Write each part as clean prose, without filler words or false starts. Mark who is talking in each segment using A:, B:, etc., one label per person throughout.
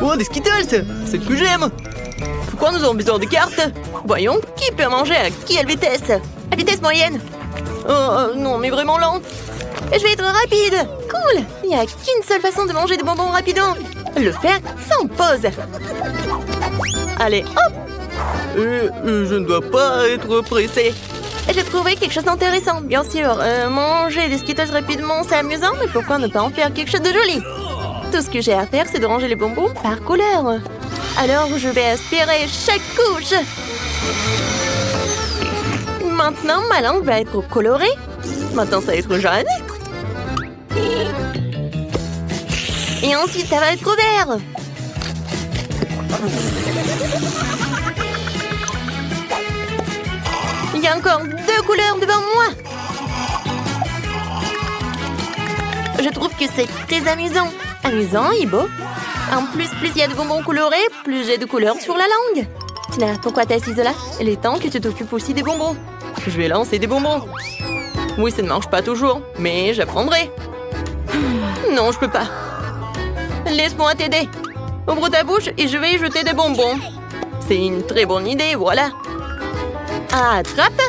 A: Oh, des Skittles! C'est ce que j'aime! Pourquoi nous avons besoin de cartes? Voyons, qui peut manger à quelle vitesse? À vitesse moyenne. Oh non, mais vraiment lente. Je vais être rapide. Cool. Il n'y a qu'une seule façon de manger des bonbons rapidement. Le faire sans pause. Allez, hop. Je ne dois pas être pressé. J'ai trouvé quelque chose d'intéressant. Bien sûr, manger des Skittles rapidement, c'est amusant, mais pourquoi ne pas en faire quelque chose de joli? Tout ce que j'ai à faire, c'est de ranger les bonbons par couleur. Alors, je vais aspirer chaque couche. Maintenant, ma langue va être colorée. Maintenant, ça va être jaune. Et ensuite, ça va être vert. Il y a encore 2 couleurs devant moi. Je trouve que c'est très amusant. Amusant et beau. En plus il y a de bonbons colorés, plus j'ai de couleurs sur la langue. Tina, pourquoi t'es assise là? Il est temps que tu t'occupes aussi des bonbons. Je vais lancer des bonbons. Oui, ça ne marche pas toujours, mais j'apprendrai. Non, je peux pas. Laisse-moi t'aider. Ouvre ta bouche et je vais y jeter des bonbons. C'est une très bonne idée, voilà. Attrape.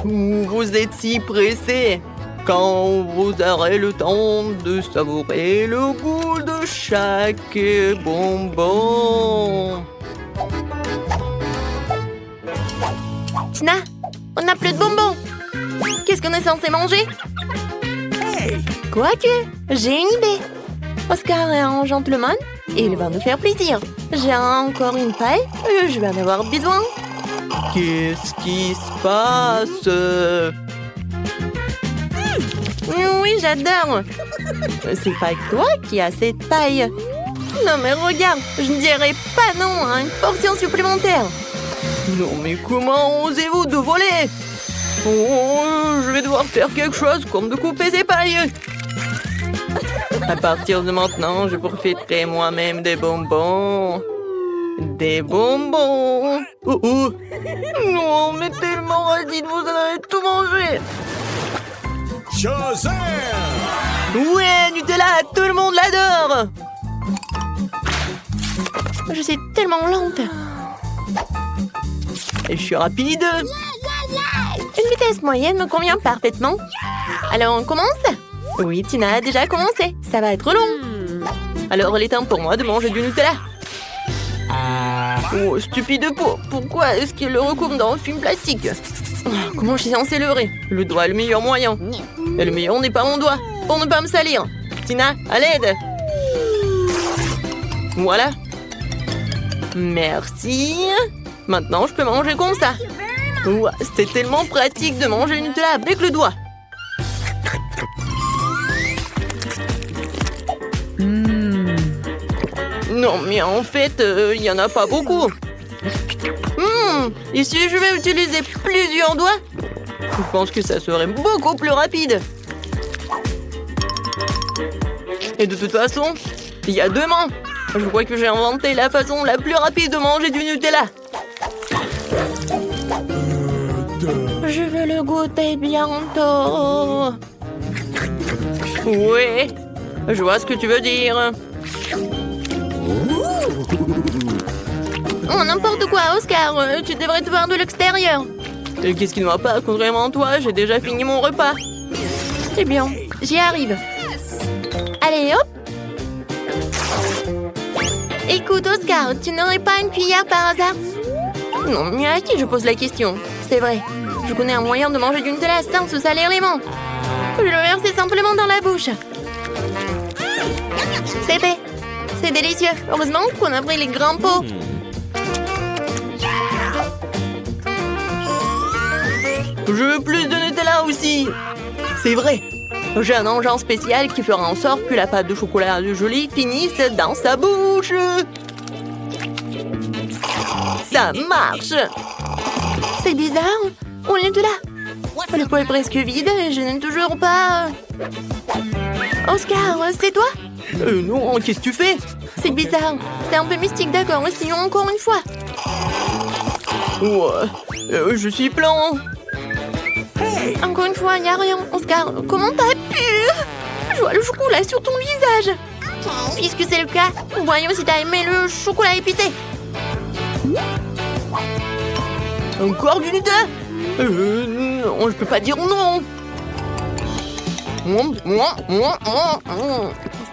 A: Vous êtes si pressé. Quand vous aurez le temps de savourer le goût de chaque bonbon. Tina, on n'a plus de bonbons. Qu'est-ce qu'on est censé manger? Quoique, j'ai une idée. Oscar est un gentleman et il va nous faire plaisir. J'ai encore une paille, je vais en avoir besoin. Qu'est-ce qui se passe? Oui, j'adore. C'est pas toi qui as cette paille. Non mais regarde, je ne dirais pas non à une portion supplémentaire. Non mais comment osez-vous de voler? Oh, je vais devoir faire quelque chose comme de couper ces pailles. À partir de maintenant, je profiterai moi-même des bonbons. Des bonbons. Oh oh. Non mais tellement radine, vous en avez tout mangé.
B: Shazam!
A: Ouais, Nutella, tout le monde l'adore. Je suis tellement lente. Je suis rapide. Une vitesse moyenne me convient parfaitement. Alors, on commence? Oui, Tina a déjà commencé. Ça va être long. Alors, il est temps pour moi de manger du Nutella. Oh, stupide peau. Pourquoi est-ce qu'il le recouvre dans un film plastique? Oh, comment je suis censée leurrer? Le doigt est le meilleur moyen. Et le meilleur n'est pas mon doigt, pour ne pas me salir. Tina, à l'aide. Voilà. Merci. Maintenant, je peux manger comme ça. Ouah, c'était tellement pratique de manger le Nutella avec le doigt. Non, mais en fait, il n'y en a pas beaucoup. Et si je vais utiliser plusieurs doigts? Je pense que ça serait beaucoup plus rapide. Et de toute façon, il y a 2 mains. Je crois que j'ai inventé la façon la plus rapide de manger du Nutella. Je veux le goûter bientôt. Oui, je vois ce que tu veux dire. Oh, n'importe quoi, Oscar. Tu devrais te voir de l'extérieur. Et qu'est-ce qui ne va pas? Contrairement à toi, j'ai déjà fini mon repas. C'est bien, j'y arrive. Allez, hop. Écoute, Oscar, tu n'aurais pas une cuillère par hasard? Non, mais à qui je pose la question? C'est vrai, je connais un moyen de manger du Nutella sans se salir les mains. Je le verser simplement dans la bouche. C'est fait. C'est délicieux. Heureusement qu'on a pris les grands pots. Je veux plus de Nutella aussi. C'est vrai. J'ai un engin spécial qui fera en sorte que la pâte de chocolat de Julie finisse dans sa bouche. Ça marche. C'est bizarre. On est de là. Le pot est presque vide et je n'ai toujours pas... Oscar, c'est toi? Non, qu'est-ce que tu fais? C'est bizarre. C'est un peu mystique, d'accord. Essayons encore une fois. Ouais, je suis plein. Encore une fois, il n'y a rien. Oscar, comment t'as pu? Je vois le chocolat sur ton visage. Puisque c'est le cas, voyons si t'as aimé le chocolat épicé. Encore du Nutella? Non, je peux pas dire non.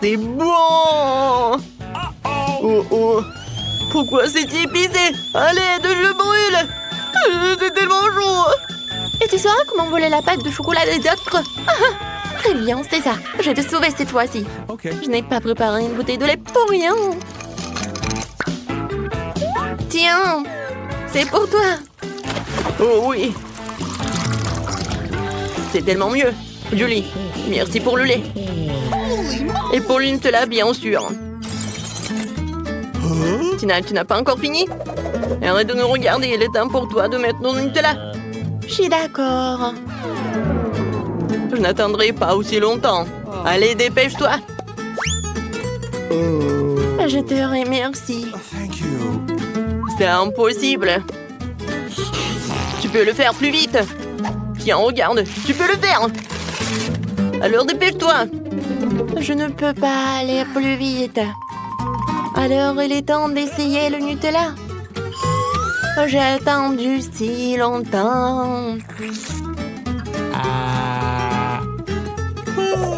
A: C'est bon. Oh. Pourquoi c'est épicé? Allez, je brûle. C'est tellement chaud. Et tu sauras comment voler la pâte de chocolat des autres? Très bien, c'est ça. Je vais te sauver cette fois-ci.
B: Okay.
A: Je n'ai pas préparé une bouteille de lait pour rien. Tiens, c'est pour toi. Oh oui. C'est tellement mieux. Julie, merci pour le lait. Et pour le Nutella, bien sûr. Tina, tu n'as pas encore fini? Arrête de nous regarder, il est temps pour toi de mettre ton Nutella. Je suis d'accord. Je n'attendrai pas aussi longtemps. Allez, dépêche-toi. Je te remercie.
B: Thank you.
A: C'est impossible. Tu peux le faire plus vite. Tiens, regarde, tu peux le faire. Alors dépêche-toi. Je ne peux pas aller plus vite. Alors il est temps d'essayer le Nutella. J'ai attendu si longtemps.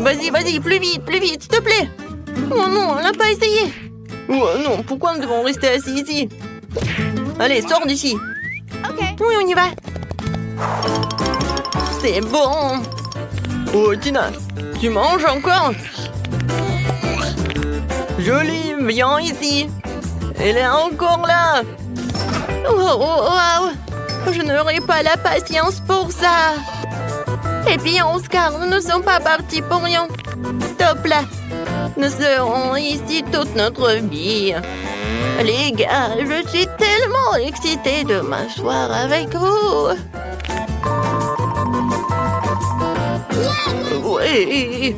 A: Vas-y, plus vite, s'il te plaît. Oh non, on n'a pas essayé. Oh non, pourquoi nous devons rester assis ici? Allez, sors d'ici.
C: Ok.
A: Oui, on y va. C'est bon. Oh, Tina, tu manges encore? Jolie, viens ici. Elle est encore là. Wow. Je n'aurai pas la patience pour ça. Et puis, Oscar, nous ne sommes pas partis pour rien. Top là. Nous serons ici toute notre vie. Les gars, je suis tellement excitée de m'asseoir avec vous. Oui.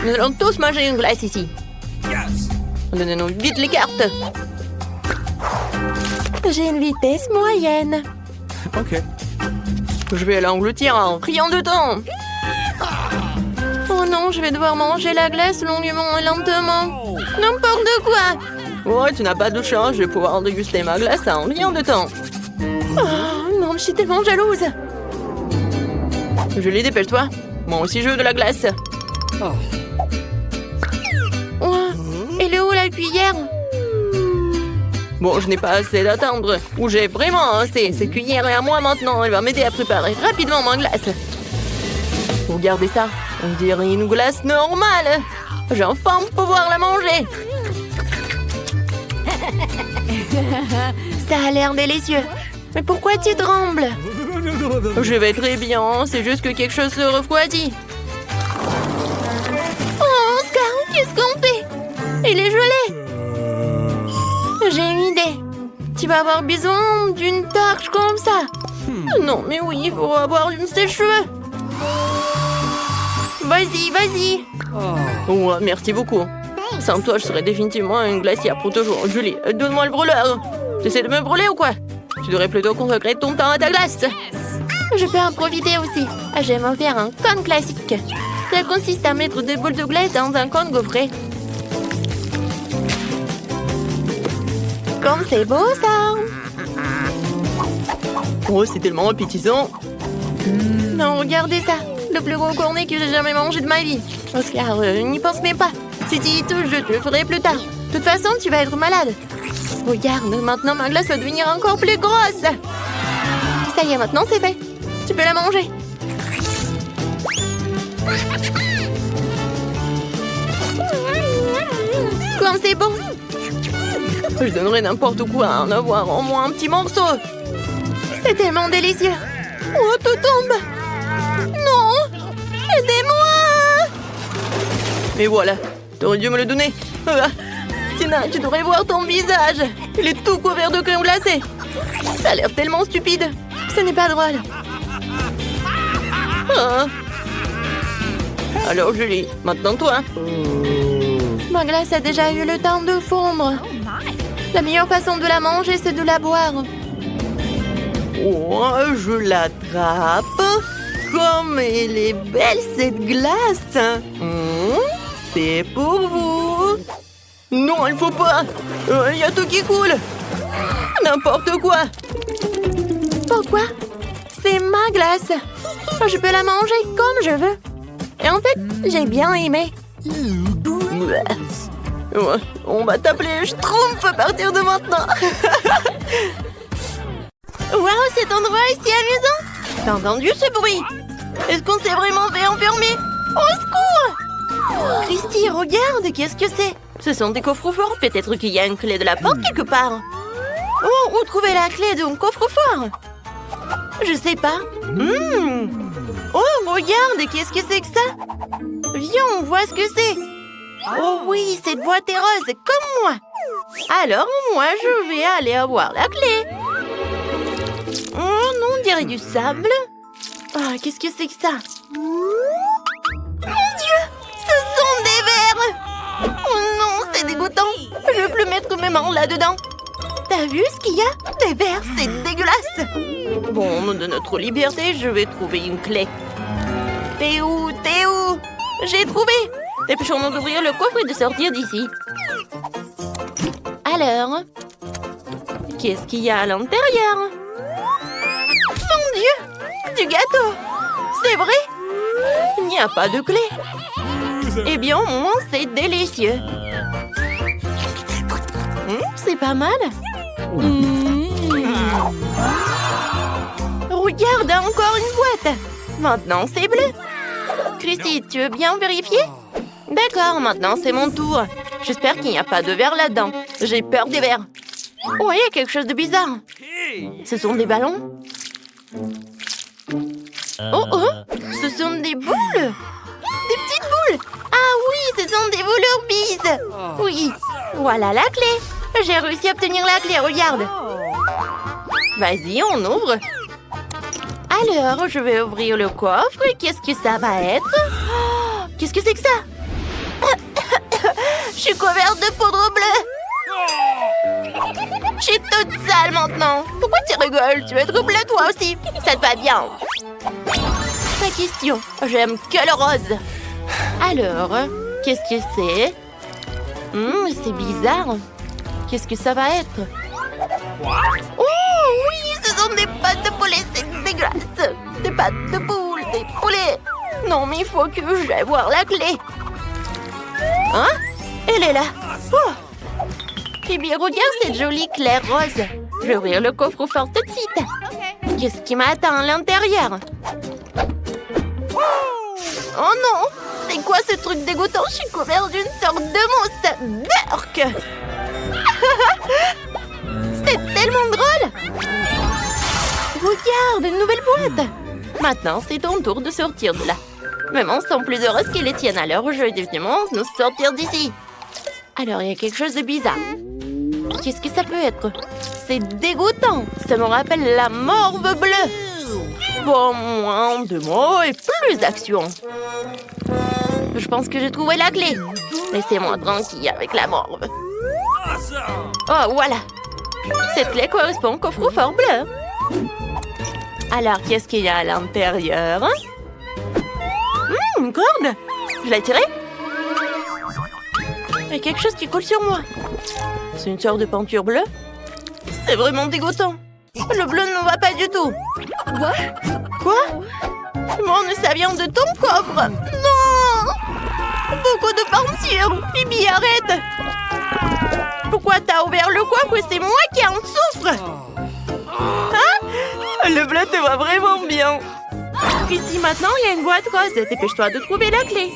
A: Nous allons tous manger une glace ici. Donnez-nous vite les cartes. J'ai une vitesse moyenne.
B: Ok.
A: Je vais l'engloutir en rien de temps. Oh non, je vais devoir manger la glace longuement et lentement. N'importe quoi. Ouais, tu n'as pas de chance, je vais pouvoir déguster ma glace en rien de temps. Oh non, je suis tellement jalouse. Julie, dépêche-toi. Moi aussi, je veux de la glace. Oh, elle est où la cuillère? Bon, je n'ai pas assez d'attendre. Ou j'ai vraiment assez. Cette cuillère est à moi maintenant. Elle va m'aider à préparer rapidement ma glace. Regardez ça. On dirait une glace normale. J'ai enfin pouvoir la manger. Ça a l'air délicieux. Mais pourquoi tu trembles? Je vais très bien. C'est juste que quelque chose se refroidit. Oh, Oscar, qu'est-ce qu'on fait? Il est gelé. J'ai une idée. Tu vas avoir besoin d'une torche comme ça. Non, mais oui, il faut avoir une sèche-cheveux. Vas-y. Oh, merci beaucoup. Sans toi, je serais définitivement une glacière pour toujours. Julie, donne-moi le brûleur. Tu essaies de me brûler ou quoi? Tu devrais plutôt consacrer ton temps à ta glace. Je peux en profiter aussi. J'aime faire un cône classique. Ça consiste à mettre des boules de glace dans un cône gaufré. Comme c'est beau, ça. Oh, c'est tellement appétissant. Non, regardez ça. Le plus gros cornet que j'ai jamais mangé de ma vie. Oscar, n'y pense même pas. Si tu y touches, je te le ferai plus tard. De toute façon, tu vas être malade. Regarde, maintenant ma glace va devenir encore plus grosse. Ça y est, maintenant c'est fait. Tu peux la manger. Comme c'est bon. Je donnerais n'importe quoi à en avoir au moins un petit morceau. C'est tellement délicieux. Oh, tout tombe. Non. Aidez-moi. Et voilà. T'aurais dû me le donner. Tina, tu devrais voir ton visage. Il est tout couvert de crème glacée. Ça a l'air tellement stupide. Ce n'est pas drôle. Alors, Julie, maintenant toi. Ma glace a déjà eu le temps de fondre. La meilleure façon de la manger, c'est de la boire. Oh, je l'attrape. Comme elle est belle, cette glace. C'est pour vous. Non, il faut pas. Il y a tout qui coule. N'importe quoi. Pourquoi? C'est ma glace. Je peux la manger comme je veux. Et en fait, j'ai bien aimé. Ouais, on va t'appeler Schtroumpf à partir de maintenant. Waouh, cet endroit est si amusant. T'as entendu ce bruit? Est-ce qu'on s'est vraiment fait enfermer? Au secours! Christy, regarde, qu'est-ce que c'est? Ce sont des coffres-forts. Peut-être qu'il y a une clé de la porte quelque part. Oh, où trouver la clé d'un coffre-fort? Je sais pas. Oh, regarde, qu'est-ce que c'est que ça? Viens, on voit ce que c'est. Oh oui, cette boîte est rose, comme moi. Alors, moi, je vais aller avoir la clé. Oh non, on dirait du sable. Ah, qu'est-ce que c'est que ça? Mon Dieu, ce sont des vers. Oh non, c'est dégoûtant. Je ne veux plus mettre mes mains là-dedans. T'as vu ce qu'il y a? Des vers, c'est dégueulasse. Bon, au nom de notre liberté, je vais trouver une clé. T'es où? T'es où? J'ai trouvé. Dépêchons-nous d'ouvrir le coffre et de sortir d'ici. Alors, qu'est-ce qu'il y a à l'intérieur? Mon Dieu! Du gâteau! C'est vrai? Il n'y a pas de clé. Eh bien, au moins, c'est délicieux. C'est pas mal. Regarde, encore une boîte. Maintenant, c'est bleu. Christy, tu veux bien vérifier? D'accord, maintenant c'est mon tour. J'espère qu'il n'y a pas de verre là-dedans. J'ai peur des verres. Oh, il y a quelque chose de bizarre. Ce sont des ballons? Oh, oh, ce sont des boules. Des petites boules. Ah oui, ce sont des boules Orbeez. Oui, voilà la clé. J'ai réussi à obtenir la clé, regarde. Vas-y, on ouvre. Alors, je vais ouvrir le coffre. Qu'est-ce que ça va être? Oh, qu'est-ce que c'est que ça? Je suis couverte de poudre bleue. Je suis toute sale maintenant. Pourquoi tu rigoles? Tu veux être bleue toi aussi? Ça te va bien. Ta question. J'aime que le rose. Alors, qu'est-ce que c'est? C'est bizarre. Qu'est-ce que ça va être? Oh oui, ce sont des pattes de poulet, c'est dégueulasse. Des pattes de poule, des poulets. Non, mais il faut que j'aille voir la clé. Hein? Elle est là. Oh. Eh bien, regarde cette jolie claire rose. Je vais ouvrir le coffre-fort tout de suite. Qu'est-ce qui m'attend à l'intérieur? Oh non! C'est quoi ce truc dégoûtant? Je suis couverte d'une sorte de mousse. Burk! C'est tellement drôle! Regarde, une nouvelle boîte! Maintenant, c'est ton tour de sortir de là. Maman semble plus heureuse que les tiennes, alors je vais définitivement nous sortir d'ici. Alors, il y a quelque chose de bizarre. Qu'est-ce que ça peut être? C'est dégoûtant! Ça me rappelle la morve bleue! Bon, moins de mots et plus d'action. Je pense que j'ai trouvé la clé. Laissez-moi tranquille avec la morve. Oh, voilà! Cette clé correspond au coffre-fort bleu. Alors, qu'est-ce qu'il y a à l'intérieur? Une corde! Je l'ai tirée? Il y a quelque chose qui coule sur moi. C'est une sorte de peinture bleue? C'est vraiment dégoûtant. Le bleu ne va pas du tout. Quoi? Moi, nous savions de ton coffre. Non! Beaucoup de peinture. Bibi, arrête! Pourquoi t'as ouvert le coffre? C'est moi qui en souffre. Hein? Le bleu te va vraiment bien. Ici, maintenant, il y a une boîte rose. Dépêche-toi de trouver la clé.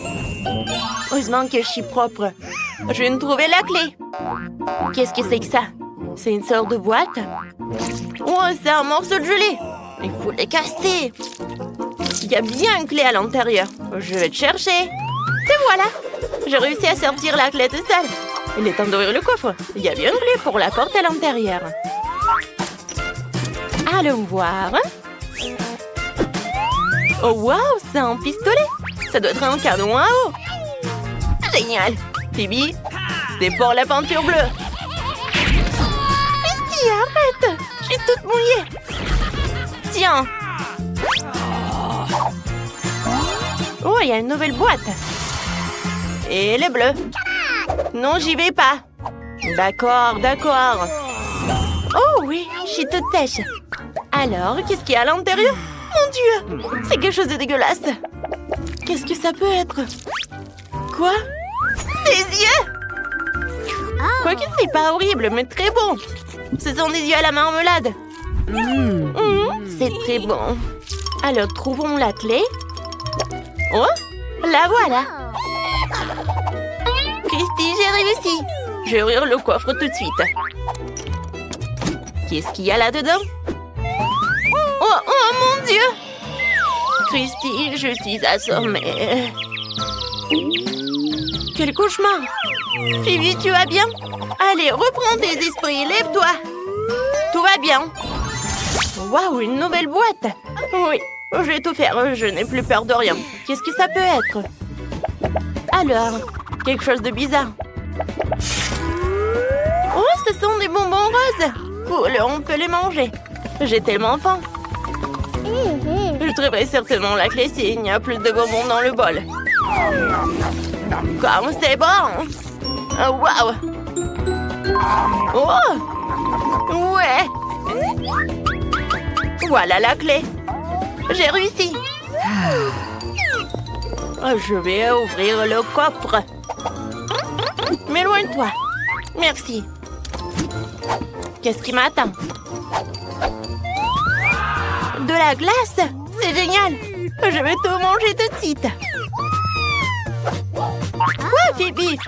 A: Heureusement que je suis propre. Je viens de trouver la clé. Qu'est-ce que c'est que ça? C'est une sorte de boîte? Oh, c'est un morceau de gelée. Il faut les casser. Il y a bien une clé à l'intérieur. Je vais te chercher. Te voilà. J'ai réussi à sortir la clé toute seule. Il est temps d'ouvrir le coffre. Il y a bien une clé pour la porte à l'intérieur. Allons voir. Oh, waouh, c'est un pistolet. Ça doit être un canon à eau. Génial. Phoebe, c'est pour la peinture bleue. Christy, arrête. Je suis toute mouillée. Tiens. Oh, il y a une nouvelle boîte. Et le bleu. Non, j'y vais pas. D'accord, d'accord. Oh oui, je suis toute têche. Alors, qu'est-ce qu'il y a à l'intérieur? Mon Dieu, c'est quelque chose de dégueulasse. Qu'est-ce que ça peut être? Quoi? Des yeux? Quoique c'est pas horrible, mais très bon. Ce sont des yeux à la marmelade. C'est très bon. Alors, trouvons la clé. Oh, la voilà. Christy, j'ai réussi. Je vais ouvrir le coffre tout de suite. Qu'est-ce qu'il y a là-dedans? Oh, mon Dieu! Christy, je suis assommée. Quel cauchemar! Phoebe, tu vas bien? Allez, reprends tes esprits, lève-toi. Tout va bien. Waouh, une nouvelle boîte. Oui, je vais tout faire, je n'ai plus peur de rien. Qu'est-ce que ça peut être? Alors, quelque chose de bizarre. Oh, ce sont des bonbons roses. Cool, on peut les manger. J'ai tellement faim. Je trouverai certainement la clé s'il y a plus de bonbons dans le bol. Comme c'est bon! Oh, wow! Oh! Ouais! Voilà la clé. J'ai réussi. Je vais ouvrir le coffre. Mais loin de toi. Merci. Qu'est-ce qui m'attend? De la glace? C'est génial! Je vais tout manger tout de suite. Quoi, Phoebe?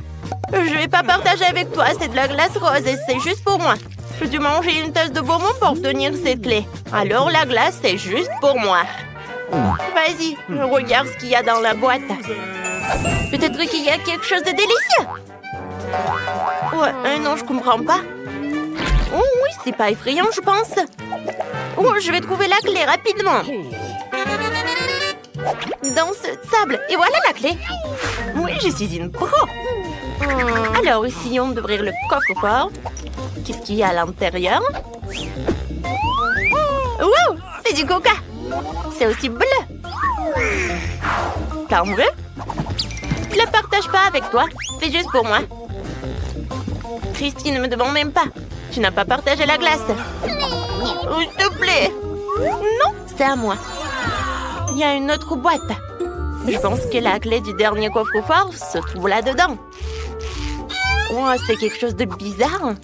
A: Je vais pas partager avec toi, c'est de la glace rose et c'est juste pour moi. Je dû manger une tasse de bonbons pour obtenir cette clé. Alors la glace, c'est juste pour moi. Vas-y, regarde ce qu'il y a dans la boîte. Peut-être qu'il y a quelque chose de délicieux. Ouais, non, je comprends pas. Oh oui, c'est pas effrayant, je pense. Oh, je vais trouver la clé rapidement. Dans ce sable. Et voilà la clé. Oui, je suis une pro. Alors, essayons d'ouvrir le coffre-fort. Qu'est-ce qu'il y a à l'intérieur? Wow, c'est du coca. C'est aussi bleu. T'en veux? Je le partage pas avec toi. C'est juste pour moi. Christy, ne me demande même pas. Tu n'as pas partagé la glace. Oh, s'il te plaît. Non, c'est à moi. Il y a une autre boîte. Je pense que la clé du dernier coffre-fort se trouve là-dedans. Oh, c'est quelque chose de bizarre.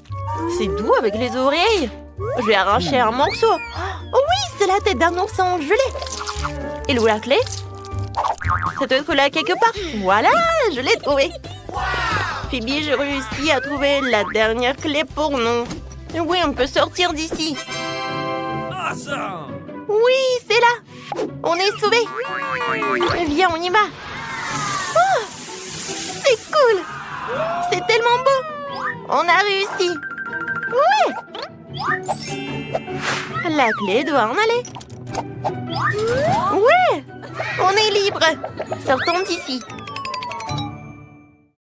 A: C'est doux avec les oreilles. Je vais arracher un morceau. Oh oui, c'est la tête d'un ourson gelé. Et où la clé? Ça doit être là quelque part. Voilà, je l'ai trouvée. Phoebe, j'ai réussi à trouver la dernière clé pour nous. Oui, on peut sortir d'ici. Oui, c'est là. On est sauvés. Viens, on y va. Oh, c'est cool. C'est tellement beau. On a réussi. Oui. La clé doit en aller. Ouais. On est libre. Sortons d'ici.